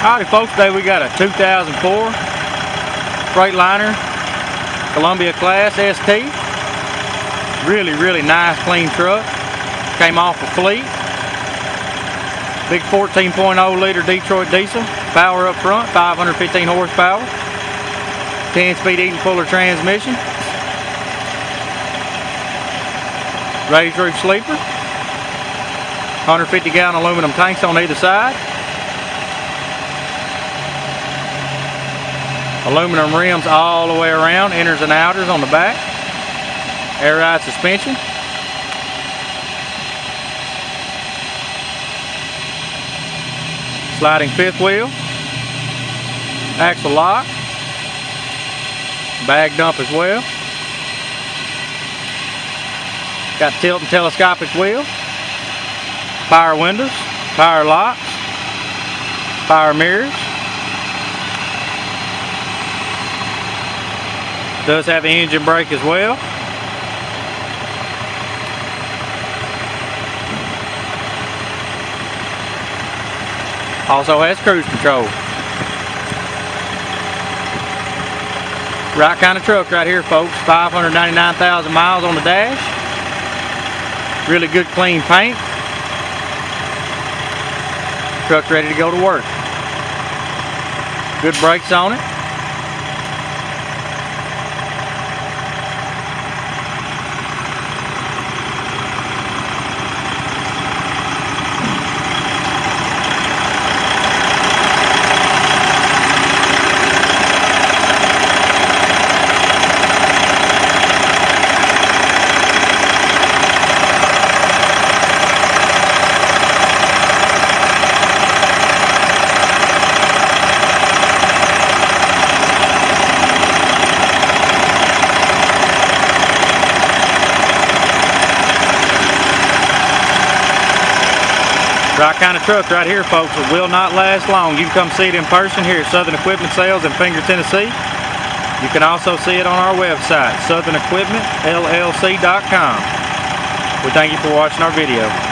Howdy folks, today we got a 2004 Freightliner Columbia Class ST. Really nice, clean truck. Came off a fleet. Big 14.0 liter Detroit diesel. Power up front, 515 horsepower. 10-speed Eaton Fuller transmission. Raised roof sleeper. 150 gallon aluminum tanks on either side. Aluminum rims all the way around, inners and outers on the back. Air ride suspension. Sliding fifth wheel. Axle lock. Bag dump as well. Got tilt and telescopic wheel. Power windows. Power locks. Power mirrors. Does have an engine brake as well. Also has cruise control. Right kind of truck right here, folks. 599,000 miles on the dash. Really good clean paint. Truck's ready to go to work. Good brakes on it. Right kind of truck right here, folks. It will not last long. You can come see it in person here at Southern Equipment Sales in Finger, Tennessee. You can also see it on our website, southern equipment llc.com. We thank you for watching our video.